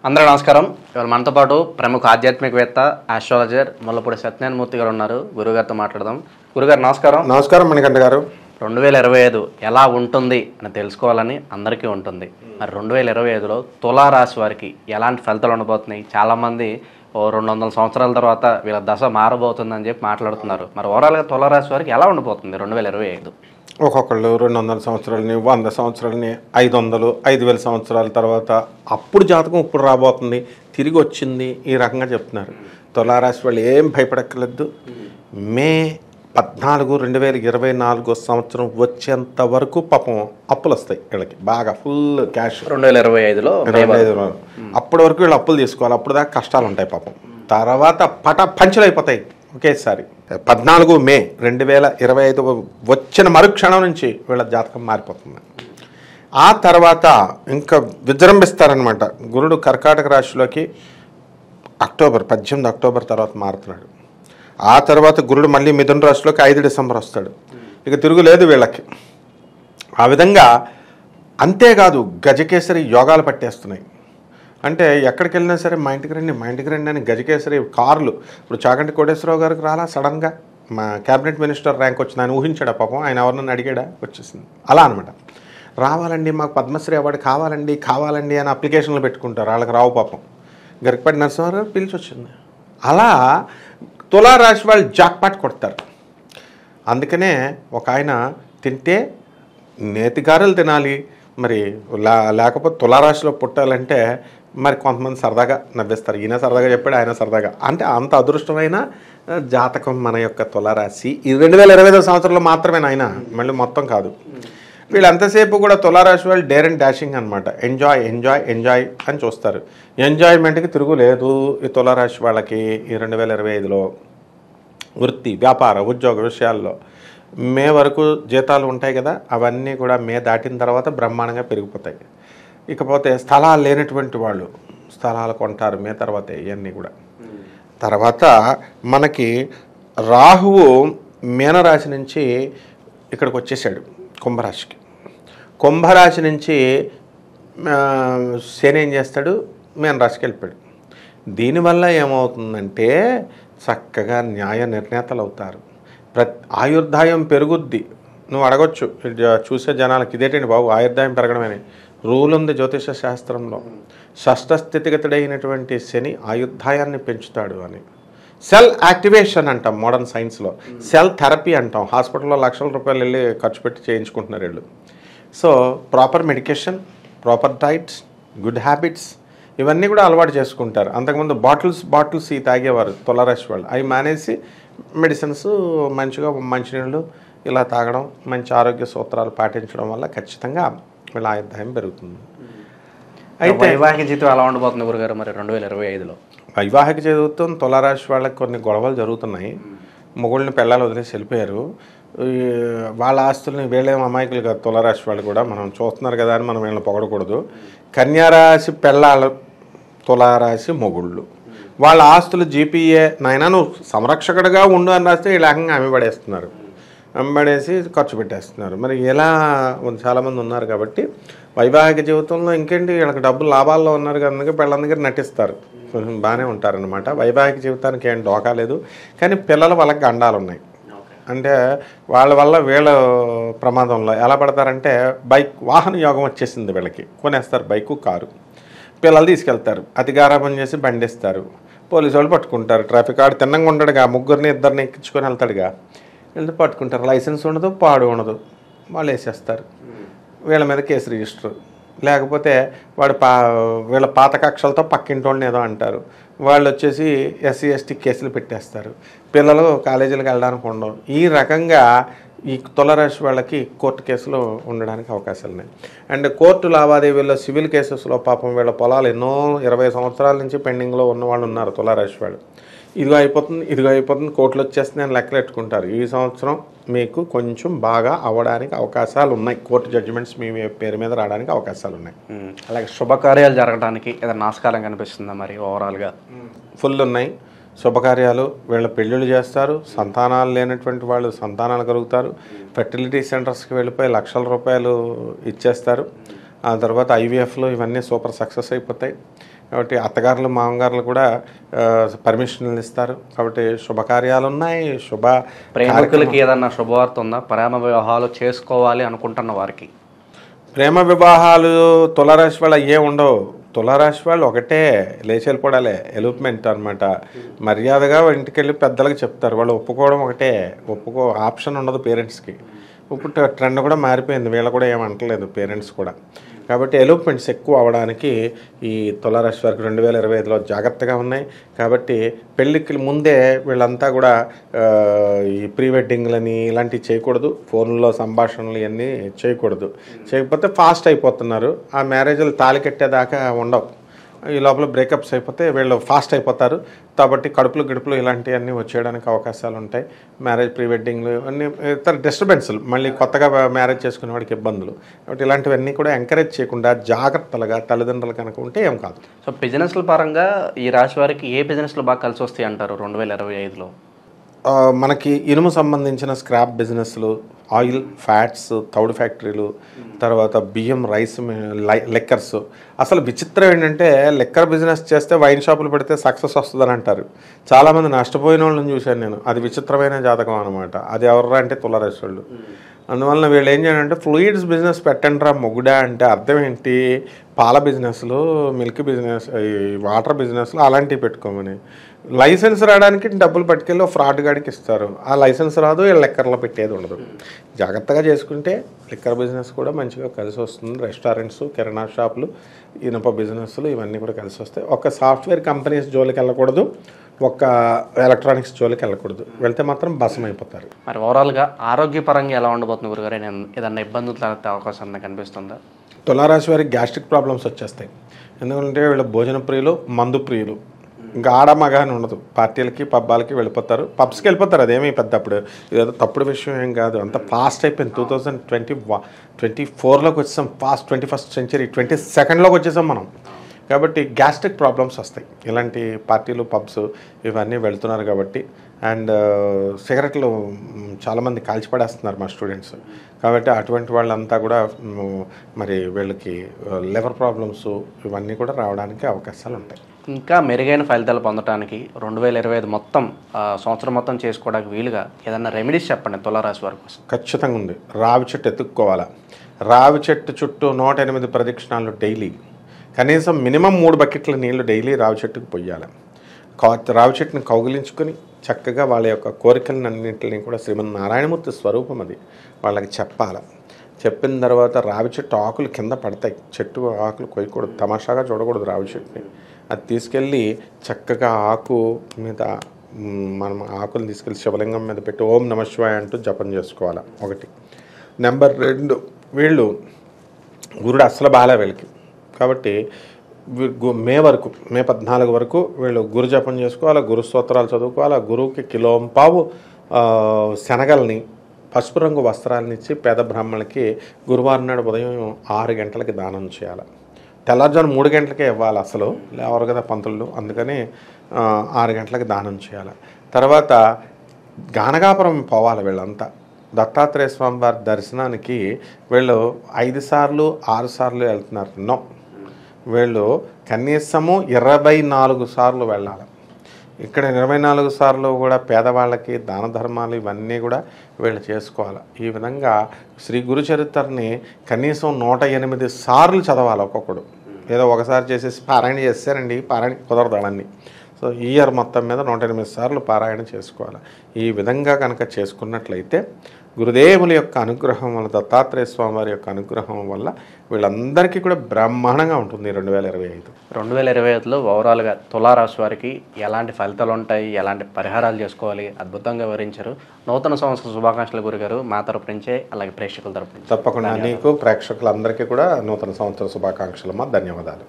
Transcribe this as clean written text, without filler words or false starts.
అందరూ నమస్కారం. ఇవాళ మనతో పాటు ప్రముఖ ఆధ్యాత్మికవేత్త ఆస్ట్రాలజర్ ముల్లపూడి సత్యనారాయణ మూర్తి గారు ఉన్నారు. గురుగారితో మాట్లాడదాం. గురుగారు నమస్కారం. నమస్కారం మణికంఠ గారు. 2025 ఎలా ఉంటుంది అని తెలుసుకోవాలని అందరికీ ఉంటుంది. మరి 2025లో తులారాశి వారికి ఎలాంటి ఫలితాలు ఉండబోతున్నాయి? చాలామంది 200 సంవత్సరాల తర్వాత వీళ్ళ దశ మారబోతుందని చెప్పి మాట్లాడుతున్నారు. మరి ఓవరాల్గా తులారాశి వారికి ఎలా ఉండబోతుంది 2025? ఒక్కొక్కళ్ళు 200 సంవత్సరాలని, 100 సంవత్సరాలని, 500, 5000 సంవత్సరాల తర్వాత అప్పుడు జాతకం ఇప్పుడు రాబోతుంది, తిరిగి వచ్చింది, ఈ రకంగా చెప్తున్నారు. తులారాశి వాళ్ళు ఏం భయపడక్కర్లేదు. మే 14, 2024 సంవత్సరం వచ్చేంత వరకు పాపం అప్పులు వస్తాయి వీళ్ళకి, బాగా ఫుల్ క్యాష్. 2025లో అప్పటి వరకు వీళ్ళు అప్పులు తీసుకోవాలి. అప్పుడు దాకా కష్టాలు ఉంటాయి పాపం. తర్వాత పంచులు అయిపోతాయి ఒకేసారి. 14 మే 2025 వచ్చిన మరుక్షణం నుంచి వీళ్ళ జాతకం మారిపోతుంది. ఆ తర్వాత ఇంకా విజృంభిస్తారనమాట. గురుడు కర్కాటక రాశిలోకి 18 అక్టోబర్ తర్వాత మారుతున్నాడు. ఆ తర్వాత గురుడు మళ్ళీ మిథున రాశిలోకి 5 డిసెంబర్ వస్తాడు. ఇక తిరుగులేదు వీళ్ళకి. ఆ విధంగా అంతేకాదు, గజకేసరి యోగాలు పట్టేస్తున్నాయి. అంటే ఎక్కడికి వెళ్ళినా సరే మా ఇంటికి రండి అని గజకేసరి కార్లు. ఇప్పుడు చాగంటి కోటేశ్వరరావు గారికి రాలా సడన్గా మా క్యాబినెట్ మినిస్టర్ ర్యాంక్ వచ్చింది. ఆయన ఊహించాడా పాపం? ఆయన ఎవరినన్నా అడిగాడా? వచ్చేసింది. అలా అనమాట. రావాలండి, మాకు పద్మశ్రీ అవార్డు కావాలండి అని అప్లికేషన్లు పెట్టుకుంటారు. వాళ్ళకి రావు పాపం. గరికపాటి నరసింహారావు పిలిచి వచ్చింది. అలా తులారాశి వాళ్ళు జాక్పాట్ కొడతారు. అందుకనే ఒక ఆయన తింటే నేతిగారెలు తినాలి, మరి లేకపోతే తులారాశిలో పుట్టాలంటే మరి కొంతమంది సరదాగా నవ్వేస్తారు. ఈయన సరదాగా చెప్పాడు, ఆయన సరదాగా. అంటే అంత అదృష్టమైన జాతకం మన యొక్క తులారాశి. ఈ 2025 సంవత్సరంలో మాత్రమే నాయన, మళ్ళీ మొత్తం కాదు. వీళ్ళు ఎంతసేపు కూడా తులారాశి వాళ్ళు డేర్ అండ్ డాషింగ్ అనమాట. ఎంజాయ్ అని చూస్తారు. ఎంజాయ్మెంట్కి తిరుగులేదు ఈ తులారాశి వాళ్ళకి. ఈ 2025లో వృత్తి, వ్యాపార, ఉద్యోగ విషయాల్లో మే వరకు జీతాలు ఉంటాయి కదా, అవన్నీ కూడా మే దాటిన తర్వాత బ్రహ్మాండంగా పెరిగిపోతాయి. ఇకపోతే స్థలాలు లేనటువంటి వాళ్ళు స్థలాలు కొంటారు మే తర్వాత. ఇవన్నీ కూడా తర్వాత మనకి రాహువు మీనరాశి నుంచి ఇక్కడికి వచ్చేసాడు కుంభరాశికి. కుంభరాశి నుంచి శని ఏం చేస్తాడు? మీనరాశికి వెళ్ళిపోయాడు. దీనివల్ల ఏమవుతుందంటే చక్కగా న్యాయ నిర్ణేతలు అవుతారు. ఆయుర్దాయం పెరుగుద్ది. నువ్వు అడగొచ్చు చూసే జనాలకి, ఇదేంటండి బాబు ఆయుర్దాయం పెరగడమని. రూల్ ఉంది జ్యోతిష శాస్త్రంలో. షష్ఠ స్థితిగతుడైనటువంటి శని ఆయుర్దాయాన్ని పెంచుతాడు అని. సెల్ యాక్టివేషన్ అంటాం మోడర్న్ సైన్స్లో. సెల్ థెరపీ అంటాం. హాస్పిటల్లో లక్షల రూపాయలు వెళ్ళి ఖర్చు పెట్టి చేయించుకుంటున్నారు వీళ్ళు. So proper medication, proper diets, good habits ఇవన్నీ కూడా అలవాటు చేసుకుంటారు. అంతకుముందు బాటిల్స్ ఈ తాగేవారు తులారాశి వాళ్ళు. అవి మానేసి మెడిసిన్స్, మంచిగా మంచినీళ్ళు ఇలా తాగడం, మంచి ఆరోగ్య సూత్రాలు పాటించడం వల్ల ఖచ్చితంగా వీళ్ళ ఆయుర్దాయం పెరుగుతుంది. అయితే వైవాహిక జీవితం ఎలా ఉండబోతుంది గురుగారు మరి 2025లో? వైవాహిక జీవితం తులారాశి వాళ్ళకి కొన్ని గొడవలు జరుగుతున్నాయి. మొగుళ్ళని పెళ్ళాలు వదిలేసి వెళ్ళిపోయారు. వాళ్ళ ఆస్తుల్ని వీళ్ళేం అమాయకులు కాదు తులారాశి వాళ్ళు కూడా. మనం చూస్తున్నారు కదా అని మనం వీళ్ళని పొగడకూడదు. కన్యారాశి పెళ్ళాలు, తులారాశి మొగుళ్ళు, వాళ్ళ ఆస్తులు జీపీఏ నాయన నువ్వు సంరక్షకుడిగా ఉండు అని రాస్తే ఈ లేకంగా అమ్మిపడేస్తున్నారు. అమ్మిపడేసి ఖర్చు పెట్టేస్తున్నారు. మరి ఎలా చాలామంది ఉన్నారు కాబట్టి వైవాహిక జీవితంలో ఇంకేంటి వీళ్ళకి డబ్బులు లాభాల్లో ఉన్నారు కనుక పెళ్ళ దగ్గర నటిస్తారు, కొంచెం బాగానే ఉంటారనమాట. వైవాహిక జీవితానికి ఏం డోకా లేదు. కానీ పిల్లల వాళ్ళకి గండాలు ఉన్నాయి. అంటే వాళ్ళ వల్ల వీళ్ళ ప్రమాదంలో ఎలా పడతారంటే వాహన యోగం వచ్చేసింది వీళ్ళకి. కొనేస్తారు బైకు, కారు, పిల్లలు తీసుకెళ్తారు, అతి గారాబం చేసి బండిస్తారు, పోలీసు వాళ్ళు పట్టుకుంటారు. ట్రాఫిక్ ఆడు తిన్నంగా ఉండడుగా, ముగ్గురిని ఇద్దరిని ఎక్కించుకొని వెళ్తాడుగా, వెళ్తే పట్టుకుంటారు. లైసెన్స్ ఉండదు, పాడు ఉండదు, వాళ్ళు వేసేస్తారు. వీళ్ళ మీద కేసు రిజిస్టర్. లేకపోతే వాడు వీళ్ళ పాత కక్షలతో పక్కింటి వాళ్ళని ఏదో అంటారు, వాళ్ళు వచ్చేసి ఎస్సీ ఎస్టీ కేసులు పెట్టేస్తారు. పిల్లలు కాలేజీలకు వెళ్ళడానికి ఉండవు. ఈ రకంగా ఈ తులారాశి వాళ్ళకి కోర్టు కేసులు ఉండడానికి అవకాశాలు ఉన్నాయి. అండ్ కోర్టు లావాదేవీల్లో సివిల్ కేసెస్లో పాపం వీళ్ళ పొలాలు ఎన్నో 20 సంవత్సరాల నుంచి పెండింగ్లో ఉన్న వాళ్ళు ఉన్నారు తులారాశి వాళ్ళు. ఇదిగో అయిపోతుంది కోర్టులు వచ్చేస్తుంది అని లెక్కలెట్టుకుంటారు. ఈ సంవత్సరం మీకు కొంచెం బాగా అవ్వడానికి అవకాశాలు ఉన్నాయి. కోర్టు జడ్జిమెంట్స్ మీ పేరు మీద రావడానికి అవకాశాలు ఉన్నాయి. అలాగే శుభకార్యాలు జరగడానికి ఏదైనా ఆస్కారం కనిపిస్తుందా మరి ఓవరాల్గా? ఫుల్ ఉన్నాయి శుభకార్యాలు. వీళ్ళ పెళ్ళిళ్ళు చేస్తారు. సంతానాలు లేనటువంటి వాళ్ళు సంతానాలు కలుగుతారు. ఫెర్టిలిటీ సెంటర్స్కి వెళ్ళిపోయి లక్షల రూపాయలు ఇచ్చేస్తారు. ఆ తర్వాత ఐవీఎఫ్లో ఇవన్నీ సూపర్ సక్సెస్ అయిపోతాయి. కాబట్టి అత్తగారులు మామగారులు కూడా పర్మిషన్లు ఇస్తారు. కాబట్టి శుభకార్యాలు ఉన్నాయి, ప్రేమికులకి ఏదన్నా శుభవార్త ఉందా? ప్రేమ వివాహాలు చేసుకోవాలి అనుకుంటున్న వారికి ప్రేమ వివాహాలు తులారాశి వాళ్ళు అయ్యే ఉండవు. తులారాశి వాళ్ళు ఒకటే లేచి వెళ్ళిపోవడాలే, ఎలూప్మెంట్ అనమాట. మర్యాదగా ఇంటికి వెళ్ళి పెద్దలకు చెప్తారు, వాళ్ళు ఒప్పుకోవడం ఒకటే, ఆప్షన్ ఉండదు పేరెంట్స్కి. ఇప్పుడు ట్రెండ్ కూడా మారిపోయింది, వీళ్ళు కూడా ఏమంటలేదు పేరెంట్స్ కూడా. కాబట్టి ఎలూప్మెంట్స్ ఎక్కువ అవడానికి ఈ తులారాశి వారికి 2025లో జాగ్రత్తగా ఉన్నాయి. కాబట్టి పెళ్ళికి ముందే వీళ్ళంతా కూడా ఈ ప్రీ వెడ్డింగ్లని ఇలాంటివి చేయకూడదు, ఫోన్లో సంభాషణలు ఇవన్నీ చేయకూడదు. చేయకపోతే ఫాస్ట్ అయిపోతున్నారు, ఆ మ్యారేజ్లు తాళి కట్టేదాకా ఉండవు. ఈ లోపల బ్రేకప్స్ అయిపోతే వీళ్ళు ఫాస్ట్ అయిపోతారు. కాబట్టి కడుపులు గిడుపులు ఇలాంటివన్నీ వచ్చేయడానికి అవకాశాలు ఉంటాయి. మ్యారేజ్ ప్రీ వెడ్డింగ్లు అన్నీ ఇతర డిస్టర్బెన్స్లు, మళ్ళీ కొత్తగా మ్యారేజ్ చేసుకునే వాడికి ఇబ్బందులు. కాబట్టి ఇలాంటివన్నీ కూడా ఎంకరేజ్ చేయకుండా జాగ్రత్తలుగా తల్లిదండ్రులు కనుక ఉంటే ఏం కాదు. సో బిజినెస్ల పరంగా ఈ రాశి వారికి ఏ బిజినెస్లు బాగా కలిసి వస్తాయి అంటారు 2025లో? మనకి ఇనుము సంబంధించిన స్క్రాప్ బిజినెస్లు, ఆయిల్, ఫ్యాట్స్, తౌడు ఫ్యాక్టరీలు, తర్వాత బియ్యం, రైస్, లెక్కర్స్. అసలు విచిత్రం ఏంటంటే లెక్కర్ బిజినెస్ చేస్తే వైన్ షాపులు పెడితే సక్సెస్ వస్తుందని అంటారు. చాలామంది నష్టపోయిన వాళ్ళని చూశాను నేను. అది విచిత్రమైన జాతకం అనమాట. అది ఎవర్రా అంటే తులారాశి వాళ్ళు. అందువలన వీళ్ళు ఏం చేయాలంటే ఫ్లూయిడ్స్ బిజినెస్ పెట్టండి రా మొగుడా అంటే అర్థం ఏంటి? పాల బిజినెస్లు, మిల్క్ బిజినెస్, ఈ వాటర్ బిజినెస్లు అలాంటివి పెట్టుకోమని. లైసెన్స్ రావడానికి డబ్బులు పట్టుకెళ్ళి ఫ్రాడ్ గాడికి ఇస్తారు, ఆ లైసెన్స్ రాదు, వీళ్ళు లెక్కర్లో పెట్టేది ఉండదు. జాగ్రత్తగా చేసుకుంటే లిక్కర్ బిజినెస్ కూడా మంచిగా కలిసి వస్తుంది. రెస్టారెంట్స్, కిరాణా షాపులు, ఇనుప బిజినెస్లు ఇవన్నీ కూడా కలిసి వస్తాయి. ఒక సాఫ్ట్వేర్ కంపెనీస్ జోలికి వెళ్ళకూడదు, ఒక ఎలక్ట్రానిక్స్ జోలికి వెళ్ళకూడదు. వెళ్తే మాత్రం భస్మం అయిపోతారు. మరి ఓవరాల్గా ఆరోగ్యపరంగా ఎలా ఉండబోతుంది గురుగారు? ఏదన్నా ఇబ్బందులు తలెత్తే అవకాశం నాకు కనిపిస్తుందా? తులారాశి వారికి గ్యాస్ట్రిక్ ప్రాబ్లమ్స్ వచ్చేస్తాయి. ఎందుకంటే వీళ్ళు భోజన ప్రియులు, మందు ప్రియులు. ఇంకా ఆడమగా అని ఉండదు. పార్టీలకి పబ్బాలకి వెళ్ళిపోతారు, పబ్స్కి వెళ్ళిపోతారు. అదేమీ పెద్ద అప్పుడు ఇదేదో తప్పుడు విషయం ఏం కాదు. అంత ఫాస్ట్ అయిపోయింది. 2024లోకి వచ్చేసాం, ఫాస్ట్ 21st century 22ndలోకి వచ్చేసాం మనం. కాబట్టి గ్యాస్ట్రిక్ ప్రాబ్లమ్స్ వస్తాయి ఇలాంటి పార్టీలు, పబ్స్ ఇవన్నీ వెళ్తున్నారు కాబట్టి. అండ్ సిగరెట్లు చాలామంది కాల్చిపడేస్తున్నారు మా స్టూడెంట్స్. కాబట్టి అటువంటి వాళ్ళంతా కూడా మరి వీళ్ళకి లివర్ ప్రాబ్లమ్స్ ఇవన్నీ కూడా రావడానికి అవకాశాలు ఉంటాయి. ఇంకా మెరుగైన ఫలితాలు పొందడానికి 2025 మొత్తం సంవత్సరం మొత్తం చేసుకోవడానికి వీలుగా ఏదన్నా రెమెడీస్ చెప్పండి తులారాశి వారి కోసం. ఖచ్చితంగా ఉంది. రావి చెట్టు ఎత్తుక్కోవాలా. రావి చెట్టు చుట్టూ 108 ప్రదక్షిణాలు డైలీ, కనీసం మినిమం 3 బకెట్ల నీళ్లు డైలీ రావి చెట్టుకు పొయ్యాలి. రావి చెట్టుని కౌగిలించుకొని చక్కగా వాళ్ళ యొక్క కోరికలన్నింటినీ కూడా శ్రీమన్నారాయణమూర్తి స్వరూపం అది వాళ్ళకి చెప్పాలి. చెప్పిన తర్వాత రావి చెట్టు ఆకులు కింద పడతాయి, చెట్టు ఆకులు కొయ్యకూడదు, తమాషాగా చూడకూడదు రావి చెట్టుని. అది తీసుకెళ్ళి చక్కగా ఆకు మీద మనం ఆకులు తీసుకెళ్ళి శివలింగం మీద పెట్టి ఓం నమః శివాయ అంటూ జపం చేసుకోవాలి. 1. నెంబర్ 2, వీళ్ళు గురుడు అస్సలు బాగా వీళ్ళకి. కాబట్టి మే 14 వరకు వీళ్ళు గురు జపం చేసుకోవాలి, గురు స్తోత్రాలు చదువుకోవాలి. గురువుకి 1.5 కిలో శనగల్ని, పసుపు రంగు వస్త్రాలను ఇచ్చి పేద బ్రాహ్మణులకి గురువారం నాడు ఉదయం 6 గంటలకి దానం చేయాలి. తెల్లారుజాము 3 గంటలకే ఇవ్వాలి, అసలు లేవరు కదా పంతులు, అందుకని 6 గంటలకి దానం చేయాలి. తర్వాత గానగాపురం పోవాలి వీళ్ళంతా. దత్తాత్రేయ స్వామి వారి దర్శనానికి వీళ్ళు 5 సార్లు 6 సార్లు వెళ్తున్నారు. నో, వీళ్ళు కనీసము 24 సార్లు వెళ్ళాలి. ఇక్కడ 24 సార్లు కూడా పేదవాళ్ళకి దాన ధర్మాలు ఇవన్నీ కూడా వీళ్ళు చేసుకోవాలి. ఈ విధంగా శ్రీ గురు చరిత్రని కనీసం 108 సార్లు చదవాలి ఒక్కొక్కడు. ఏదో ఒకసారి చేసేసి పారాయణ చేస్తారండి, పారాయణ కుదరదు అవన్నీ. సో ఈ ఇయర్ మొత్తం మీద 108 సార్లు పారాయణ చేసుకోవాలి. ఈ విధంగా కనుక చేసుకున్నట్లయితే గురుదేవుల యొక్క అనుగ్రహం వల్ల, దత్తాత్రేయ స్వామి వారి యొక్క అనుగ్రహం వల్ల వీళ్ళందరికీ కూడా బ్రహ్మాండంగా ఉంటుంది 2025. 2025లో ఓవరాల్గా తులారాశి వారికి ఎలాంటి ఫలితాలు ఉంటాయి, ఎలాంటి పరిహారాలు చేసుకోవాలి, అద్భుతంగా వివరించారు. నూతన సంవత్సర శుభాకాంక్షలు గురుగారు మా తరపు నుంచే, అలాగే ప్రేక్షకుల తరపు నుంచి. తప్పకుండా నీకు, ప్రేక్షకులందరికీ కూడా నూతన సంవత్సర శుభాకాంక్షలు. ధన్యవాదాలు.